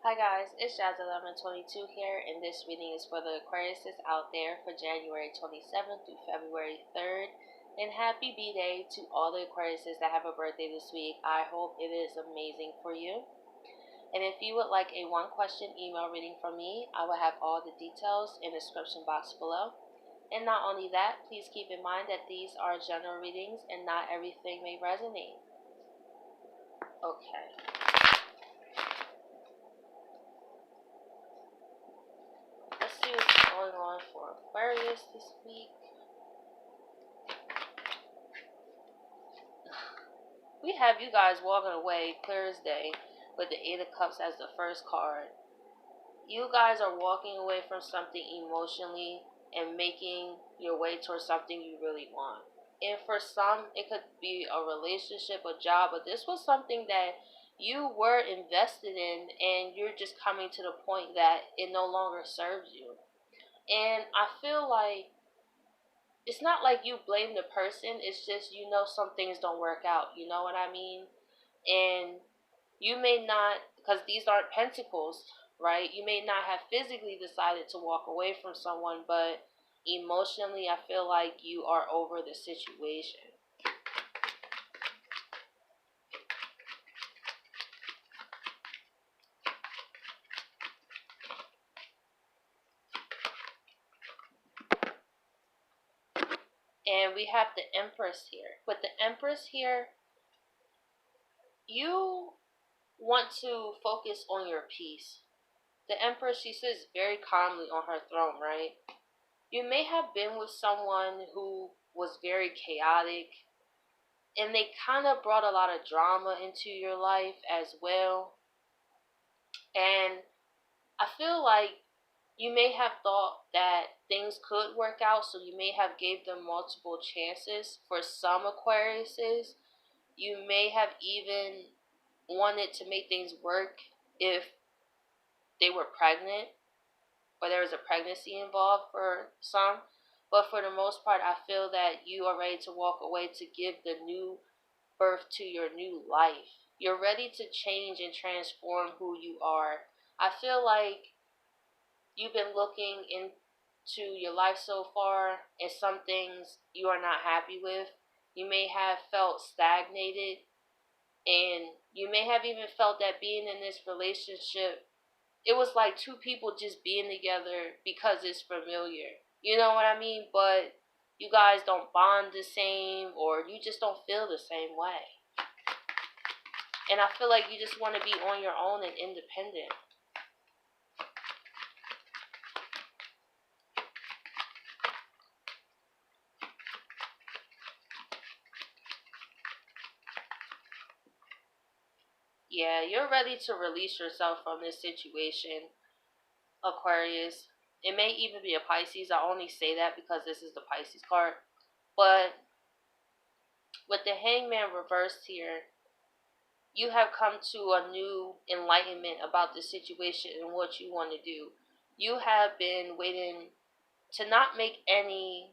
Hi guys, it's Jasmine 22 here, and this reading is for the Aquariuses out there for January 27th through February 3rd. And happy B-Day to all the Aquariuses that have a birthday this week. I hope it is amazing for you. And if you would like a one-question email reading from me, I will have all the details in the description box below. And not only that, please keep in mind that these are general readings and not everything may resonate. Okay. Let's see what's going on for Aquarius this week. We have you guys walking away clear as day with the Eight of Cups as the first card. You guys are walking away from something emotionally and making your way towards something you really want. And for some, it could be a relationship, a job, but this was something that you were invested in and you're just coming to the point that it no longer serves you. And I feel like it's not like you blame the person, it's just some things don't work out, you know what I mean? And you may not, because these aren't pentacles, right? You may not have physically decided to walk away from someone, but emotionally I feel like you are over the situation. And we have the Empress here. With the Empress here, you want to focus on your peace. The Empress, she sits very calmly on her throne, right? You may have been with someone who was very chaotic, and they kind of brought a lot of drama into your life as well. And I feel like you may have thought that things could work out, so you may have gave them multiple chances. For some Aquariuses, you may have even wanted to make things work if they were pregnant or there was a pregnancy involved for some. But for the most part, I feel that you are ready to walk away to give the new birth to your new life. You're ready to change and transform who you are. I feel like you've been looking into your life so far, and some things you are not happy with. You may have felt stagnated, and you may have even felt that being in this relationship, it was like two people just being together because it's familiar. You know what I mean? But you guys don't bond the same, or you just don't feel the same way. And I feel like you just want to be on your own and independent. Yeah, you're ready to release yourself from this situation, Aquarius. It may even be a Pisces. I only say that because this is the Pisces card. But with the Hangman reversed here, you have come to a new enlightenment about the situation and what you want to do. You have been waiting to not make any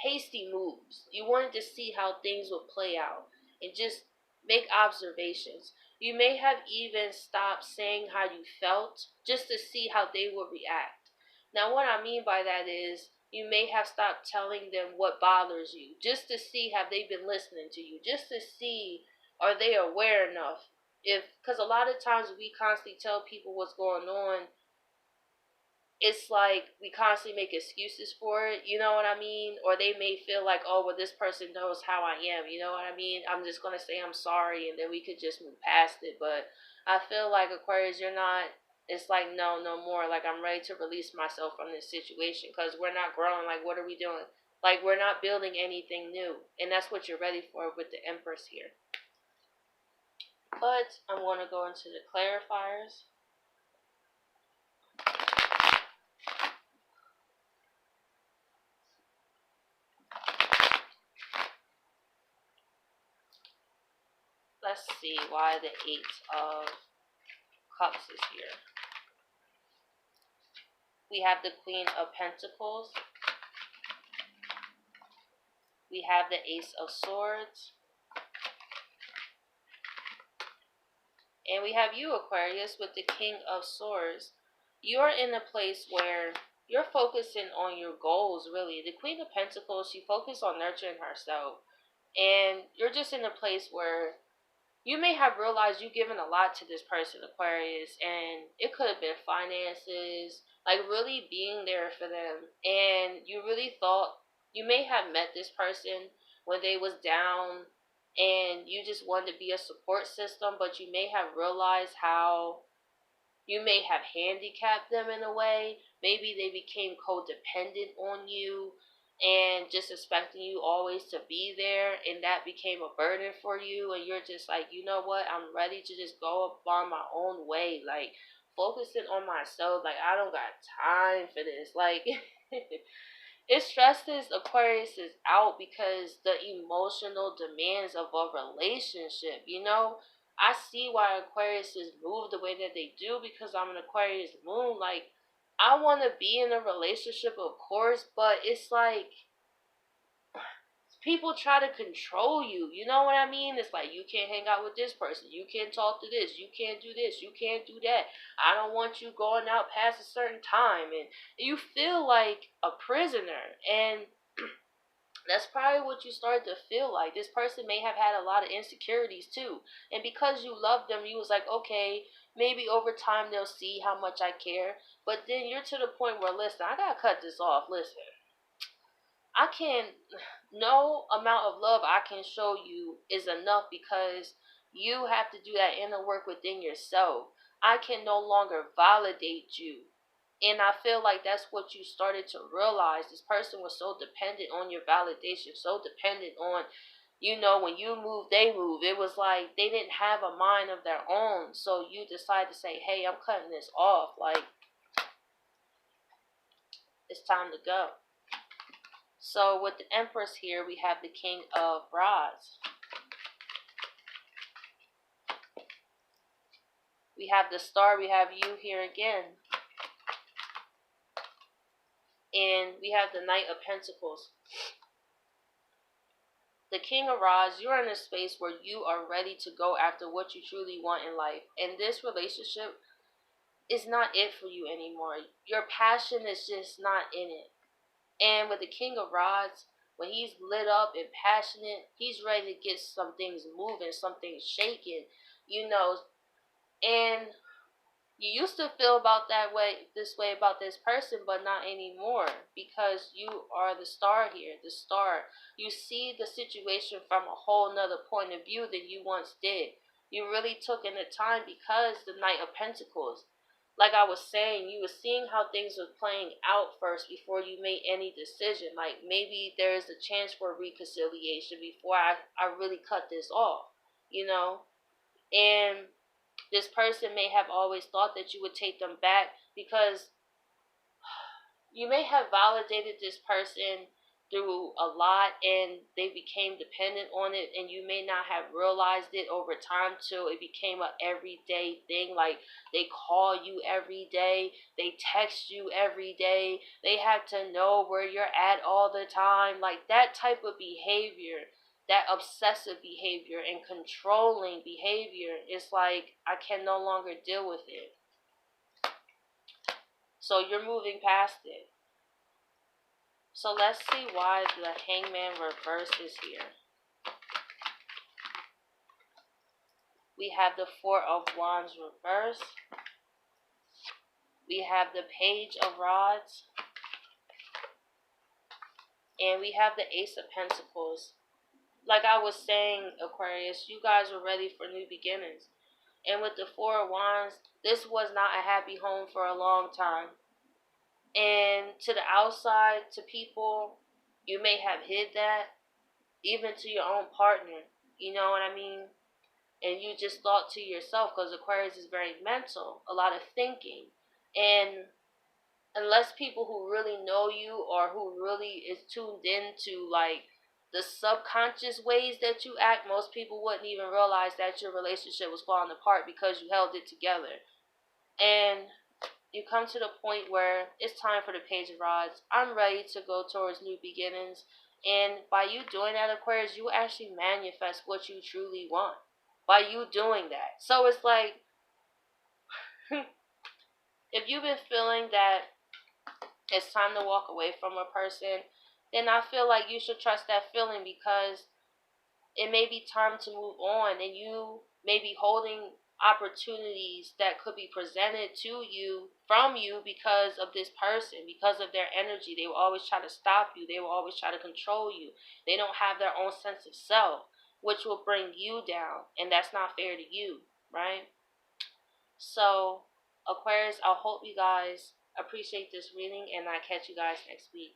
hasty moves. You wanted to see how things would play out and just make observations. You may have even stopped saying how you felt just to see how they would react. Now, what I mean by that is you may have stopped telling them what bothers you just to see have they been listening to you, just to see are they aware enough. Because a lot of times we constantly tell people what's going on, it's like we constantly make excuses for it, you know what I mean? Or they may feel like, oh, well, this person knows how I am, you know what I mean? I'm just going to say I'm sorry and then we could just move past it. But I feel like, Aquarius, you're not, it's like, no, no more. Like, I'm ready to release myself from this situation because we're not growing. Like, what are we doing? Like, we're not building anything new. And that's what you're ready for with the Empress here. But I'm going to go into the clarifiers. Let's see why the Eight of Cups is here. We have the Queen of Pentacles. We have the Ace of Swords. And we have you, Aquarius, with the King of Swords. You're in a place where you're focusing on your goals, really. The Queen of Pentacles, she focuses on nurturing herself. And you're just in a place where you may have realized you've given a lot to this person, Aquarius, and it could have been finances, like really being there for them. And you really thought you may have met this person when they was down and you just wanted to be a support system, but you may have realized how you may have handicapped them in a way. Maybe they became codependent on you and just expecting you always to be there, and that became a burden for you, and you're just like, you know what, I'm ready to just go on my own way, like focusing on myself, like I don't got time for this, like it stresses Aquarius out because the emotional demands of a relationship, I see why Aquarius move the way that they do because I'm an Aquarius moon. Like, I want to be in a relationship, of course, but it's like people try to control you. You know what I mean? It's like you can't hang out with this person. You can't talk to this. You can't do this. You can't do that. I don't want you going out past a certain time. And you feel like a prisoner. And that's probably what you started to feel like. This person may have had a lot of insecurities too. And because you loved them, you was like, okay, maybe over time they'll see how much I care. But then you're to the point where, listen, I gotta cut this off. Listen, I can't, no amount of love I can show you is enough because you have to do that inner work within yourself. I can no longer validate you. And I feel like that's what you started to realize. This person was so dependent on your validation, so dependent on, when you move, they move. It was like they didn't have a mind of their own. So you decide to say, hey, I'm cutting this off. Like, it's time to go. So with the Empress here, we have the King of Rods. We have the Star. We have you here again. And we have the Knight of Pentacles. The King of Rods, you're in a space where you are ready to go after what you truly want in life. And this relationship is not it for you anymore. Your passion is just not in it. And with the King of Rods, when he's lit up and passionate, he's ready to get some things moving, some things shaking, And you used to feel about this way about this person, but not anymore because you are the Star here, the Star. You see the situation from a whole nother point of view than you once did. You really took in the time because the Knight of Pentacles. Like I was saying, you were seeing how things were playing out first before you made any decision. Like maybe there is a chance for reconciliation before I really cut this off, And this person may have always thought that you would take them back because you may have validated this person through a lot and they became dependent on it, and you may not have realized it over time till it became a everyday thing. Like they call you every day, they text you every day, they have to know where you're at all the time. Like that type of behavior, that obsessive behavior and controlling behavior, is like I can no longer deal with it. So you're moving past it. So let's see why the Hangman reverse is here. We have the Four of Wands reverse. We have the Page of Rods. And we have the Ace of Pentacles. Like I was saying, Aquarius, you guys are ready for new beginnings. And with the Four of Wands, this was not a happy home for a long time. And to the outside, to people, you may have hid that, even to your own partner. You know what I mean? And you just thought to yourself, because Aquarius is very mental, a lot of thinking. And unless people who really know you or who really is tuned into like the subconscious ways that you act, most people wouldn't even realize that your relationship was falling apart because you held it together. And you come to the point where it's time for the Page of Rods. I'm ready to go towards new beginnings. And by you doing that, Aquarius, you actually manifest what you truly want by you doing that. So it's like if you've been feeling that it's time to walk away from a person, then I feel like you should trust that feeling, because it may be time to move on, and you may be holding opportunities that could be presented to you from you because of this person, because of their energy. They will always try to stop you, they will always try to control you. They don't have their own sense of self, which will bring you down, and that's not fair to you, right? So, Aquarius, I hope you guys appreciate this reading, and I catch you guys next week.